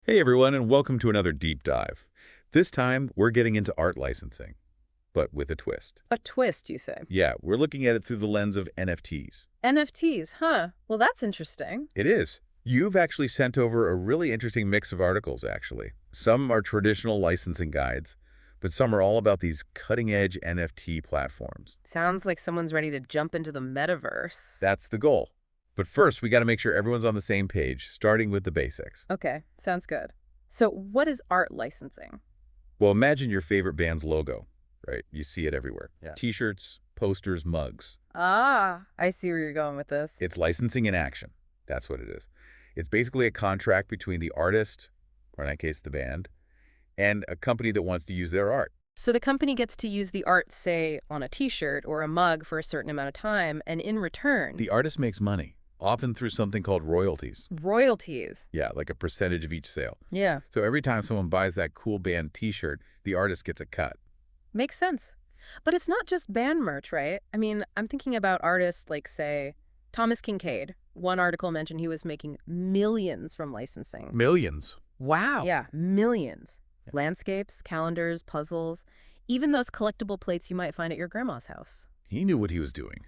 Hey everyone, and welcome to another deep dive. This time, we're getting into art licensing, but with a twist. A twist, you say? Yeah, we're looking at it through the lens of NFTs. NFTs, huh? Well, that's interesting. It is. You've actually sent over a really interesting mix of articles, actually. Some are traditional licensing guides, but some are all about these cutting-edge NFT platforms. Sounds like someone's ready to jump into the metaverse. That's the goal. But first, we got to make sure everyone's on the same page, starting with the basics. Okay, sounds good. So what is art licensing? Well, imagine your favorite band's logo, right? You see it everywhere. Yeah. T-shirts, posters, mugs. Ah, I see where you're going with this. It's licensing in action. That's what it is. It's basically a contract between the artist, or in that case, the band, and a company that wants to use their art. So the company gets to use the art, say, on a T-shirt or a mug for a certain amount of time, and in return... The artist makes money, often through something called royalties. Royalties. Yeah, like a percentage of each sale. Yeah. So every time someone buys that cool band T-shirt, the artist gets a cut. Makes sense. But it's not just band merch, right? I mean, I'm thinking about artists like, say, Thomas Kincaid. One article mentioned he was making millions from licensing. Millions. Wow. Yeah, millions. Yeah. Landscapes, calendars, puzzles, even those collectible plates you might find at your grandma's house. He knew what he was doing.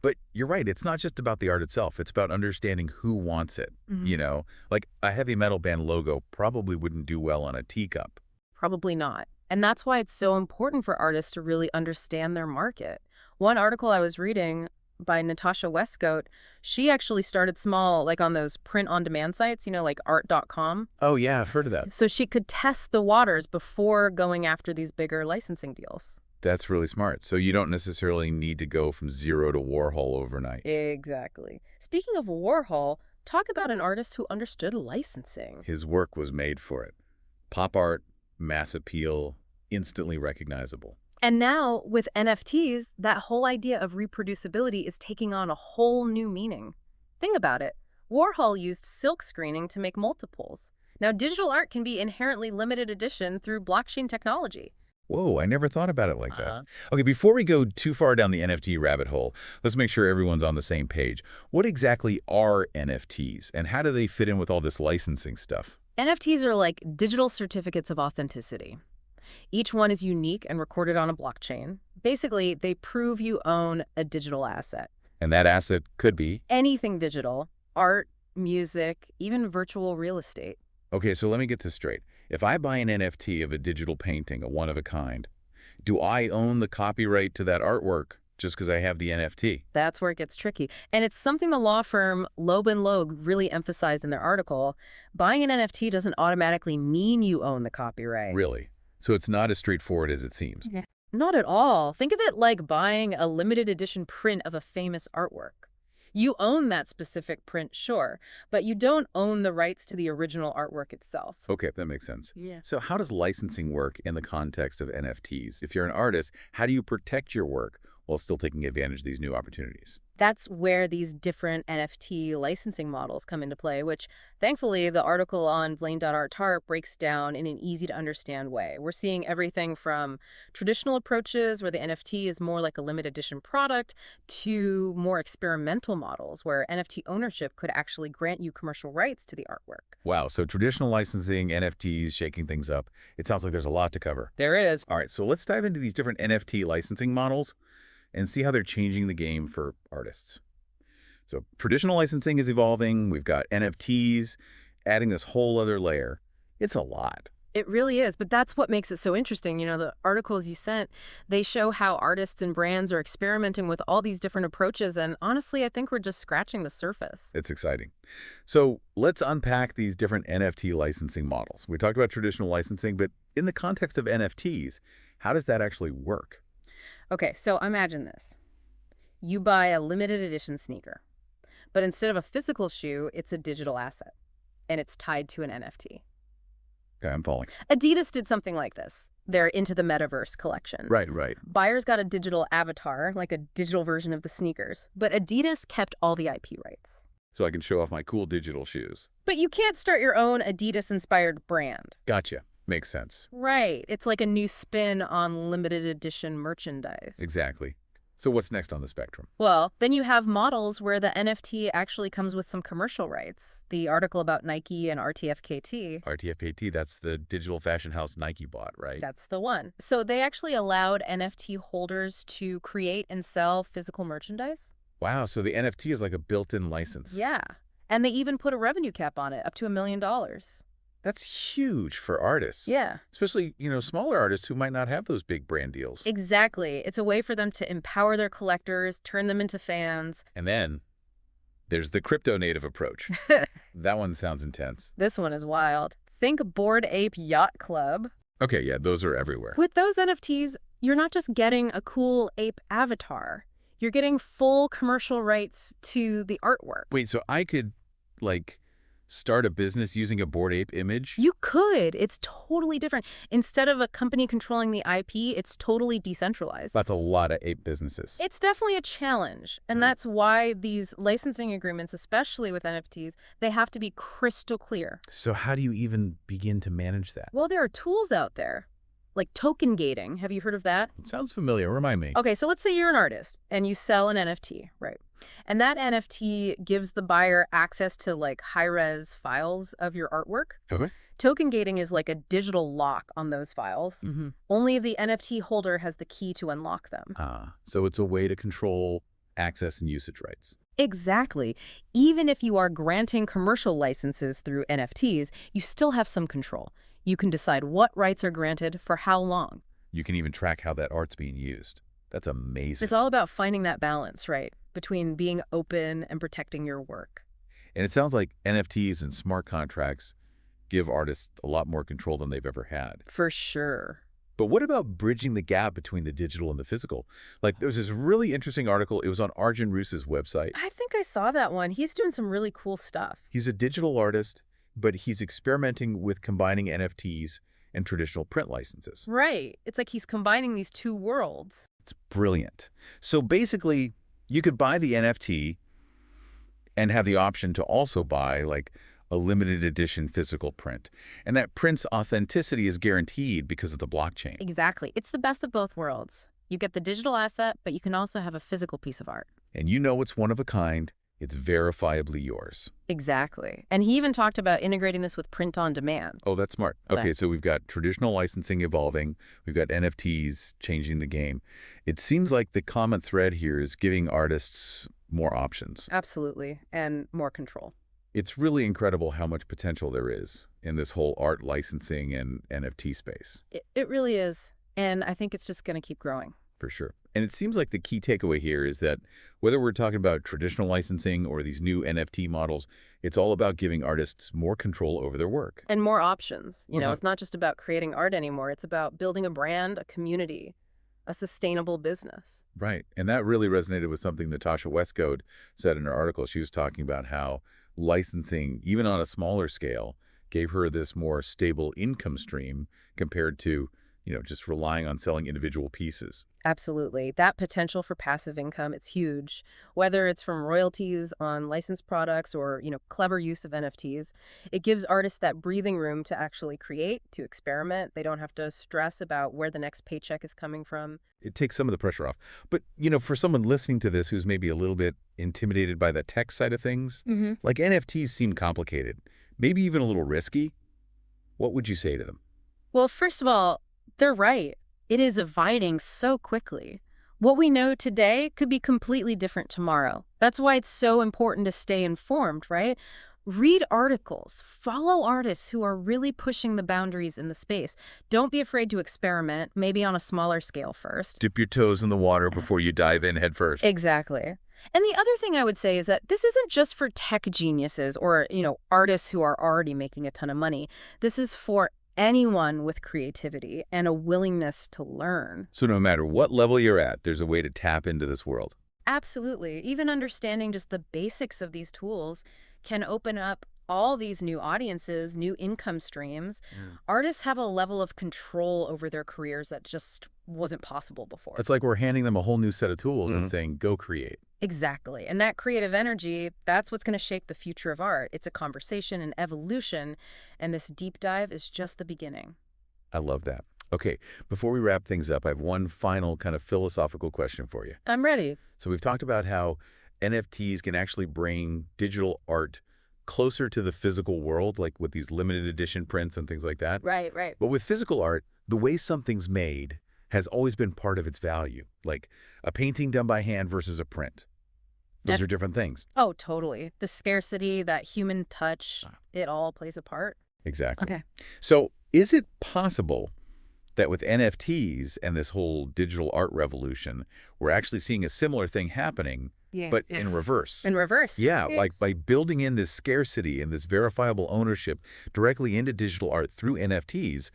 But you're right, it's not just about the art itself. It's about understanding who wants it. You know, like a heavy metal band logo probably wouldn't do well on a teacup. Probably not. And that's why it's so important for artists to really understand their market. One article I was reading by Natasha Westcoat, she actually started small, like on those print-on-demand sites, you know, like art.com. Oh, yeah, I've heard of that. So she could test the waters before going after these bigger licensing deals. That's really smart. So you don't necessarily need to go from zero to Warhol overnight. Exactly. Speaking of Warhol, talk about an artist who understood licensing. His work was made for it. Pop art, mass appeal, instantly recognizable. And now, with NFTs, that whole idea of reproducibility is taking on a whole new meaning. Think about it. Warhol used silk screening to make multiples. Now, digital art can be inherently limited edition through blockchain technology. Whoa, I never thought about it like that. Okay, before we go too far down the NFT rabbit hole, let's make sure everyone's on the same page. What exactly are NFTs, and how do they fit in with all this licensing stuff? NFTs are like digital certificates of authenticity. Each one is unique and recorded on a blockchain. Basically, they prove you own a digital asset. And that asset could be? Anything digital, art, music, even virtual real estate. Okay, so let me get this straight. If I buy an NFT of a digital painting, a one-of-a-kind, do I own the copyright to that artwork just because I have the NFT? That's where it gets tricky. And it's something the law firm Loeb and Loeb really emphasized in their article. Buying an NFT doesn't automatically mean you own the copyright. Really? So it's not as straightforward as it seems. Not at all. Think of it like buying a limited edition print of a famous artwork. You own that specific print, sure, but you don't own the rights to the original artwork itself. Okay, that makes sense. Yeah. So how does licensing work in the context of NFTs? If you're an artist, how do you protect your work while still taking advantage of these new opportunities? That's where these different NFT licensing models come into play, which thankfully the article on vlaneART breaks down in an easy-to-understand way. We're seeing everything from traditional approaches where the NFT is more like a limited edition product to more experimental models where NFT ownership could actually grant you commercial rights to the artwork. Wow, so traditional licensing, NFTs, shaking things up. It sounds like there's a lot to cover. There is. All right, so let's dive into these different NFT licensing models and see how they're changing the game for artists. So traditional licensing is evolving. We've got NFTs adding this whole other layer. It's a lot. It really is, but that's what makes it so interesting. You know, the articles you sent, they show how artists and brands are experimenting with all these different approaches, and honestly, I think we're just scratching the surface. It's exciting. So let's unpack these different NFT licensing models. We talked about traditional licensing, but in the context of NFTs, how does that actually work? Okay, so imagine this. You buy a limited edition sneaker, but instead of a physical shoe, it's a digital asset, and it's tied to an NFT. Okay, I'm following. Adidas did something like this. They're into the Metaverse collection. Right. Buyers got a digital avatar, like a digital version of the sneakers, but Adidas kept all the IP rights. So I can show off my cool digital shoes. But you can't start your own Adidas-inspired brand. Gotcha. Makes sense. Right. It's like a new spin on limited edition merchandise. Exactly. So what's next on the spectrum? Well, then you have models where the NFT actually comes with some commercial rights. The article about Nike and RTFKT, RTFKT, that's the digital fashion house Nike bought, right? that's the one. So they actually allowed NFT holders to create and sell physical merchandise. Wow, so the NFT is like a built-in license. Yeah. And they even put a revenue cap on it, up to $1 million. That's huge for artists. Yeah. Especially, smaller artists who might not have those big brand deals. Exactly. It's a way for them to empower their collectors, turn them into fans. And then there's the crypto native approach. That one sounds intense. This one is wild. Think Bored Ape Yacht Club. Okay, yeah, those are everywhere. With those NFTs, you're not just getting a cool ape avatar. You're getting full commercial rights to the artwork. Wait, so I could, start a business using a Bored Ape image? You could. It's totally different. Instead of a company controlling the IP, it's totally decentralized. That's a lot of ape businesses. It's definitely a challenge, and that's why these licensing agreements, especially with NFTs, they have to be crystal clear. So how do you even begin to manage that? Well, there are tools out there, like token gating. Have you heard of that? It sounds familiar. Remind me. Okay, so let's say you're an artist and you sell an NFT, right? And that NFT gives the buyer access to high-res files of your artwork. Okay. Token gating is like a digital lock on those files. Only the NFT holder has the key to unlock them. So it's a way to control access and usage rights. Exactly. Even if you are granting commercial licenses through NFTs, you still have some control. You can decide what rights are granted for how long. You can even track how that art's being used. That's amazing. It's all about finding that balance, right, between being open and protecting your work. And it sounds like NFTs and smart contracts give artists a lot more control than they've ever had. For sure. But what about bridging the gap between the digital and the physical? There was this really interesting article. It was on Arjun Roos's website. I think I saw that one. He's doing some really cool stuff. He's a digital artist, but he's experimenting with combining NFTs and traditional print licenses. Right. It's like he's combining these two worlds. It's brilliant. So basically, you could buy the NFT and have the option to also buy a limited edition physical print. And that print's authenticity is guaranteed because of the blockchain. Exactly. It's the best of both worlds. You get the digital asset, but you can also have a physical piece of art. And it's one of a kind. It's verifiably yours. Exactly. And he even talked about integrating this with print on demand. Oh, that's smart. Okay, so we've got traditional licensing evolving. We've got NFTs changing the game. It seems like the common thread here is giving artists more options. Absolutely. And more control. It's really incredible how much potential there is in this whole art licensing and NFT space. It really is. And I think it's just going to keep growing. For sure. And it seems like the key takeaway here is that whether we're talking about traditional licensing or these new NFT models, it's all about giving artists more control over their work. And more options. It's not just about creating art anymore. It's about building a brand, a community, a sustainable business. Right. And that really resonated with something Natasha Westcott said in her article. She was talking about how licensing, even on a smaller scale, gave her this more stable income stream compared to just relying on selling individual pieces. Absolutely. That potential for passive income, it's huge. Whether it's from royalties on licensed products or, clever use of NFTs, it gives artists that breathing room to actually create, to experiment. They don't have to stress about where the next paycheck is coming from. It takes some of the pressure off. But, for someone listening to this who's maybe a little bit intimidated by the tech side of things, NFTs seem complicated, maybe even a little risky. What would you say to them? Well, first of all, they're right. It is evolving so quickly. What we know today could be completely different tomorrow. That's why it's so important to stay informed, right? Read articles, follow artists who are really pushing the boundaries in the space. Don't be afraid to experiment, maybe on a smaller scale first. Dip your toes in the water before you dive in head first. Exactly. And the other thing I would say is that this isn't just for tech geniuses or, artists who are already making a ton of money. This is for anyone with creativity and a willingness to learn. So no matter what level you're at, there's a way to tap into this world. Absolutely. Even understanding just the basics of these tools can open up all these new audiences, new income streams. Artists have a level of control over their careers that just wasn't possible before. It's like we're handing them a whole new set of tools and saying, go create. Exactly. And that creative energy, that's what's going to shape the future of art. It's a conversation, an evolution, and this deep dive is just the beginning. I love that. Okay, before we wrap things up, I have one final kind of philosophical question for you. I'm ready. So we've talked about how NFTs can actually bring digital art closer to the physical world, like with these limited edition prints and things like that. Right, right. But with physical art, the way something's made has always been part of its value, like a painting done by hand versus a print. Those are different things. Oh, totally. The scarcity, that human touch, it all plays a part. Exactly. Okay. So is it possible that with NFTs and this whole digital art revolution, we're actually seeing a similar thing happening, but in reverse? In reverse. Yeah, like by building in this scarcity and this verifiable ownership directly into digital art through NFTs,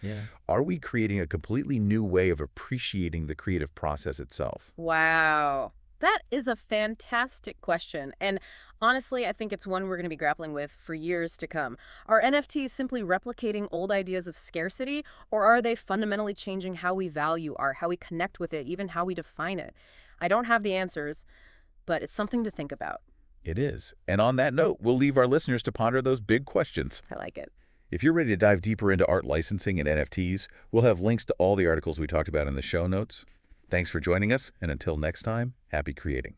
are we creating a completely new way of appreciating the creative process itself? Wow. That is a fantastic question. And honestly, I think it's one we're going to be grappling with for years to come. Are NFTs simply replicating old ideas of scarcity, or are they fundamentally changing how we value art, how we connect with it, even how we define it? I don't have the answers, but it's something to think about. It is. And on that note, we'll leave our listeners to ponder those big questions. I like it. If you're ready to dive deeper into art licensing and NFTs, we'll have links to all the articles we talked about in the show notes. Thanks for joining us, and until next time, happy creating.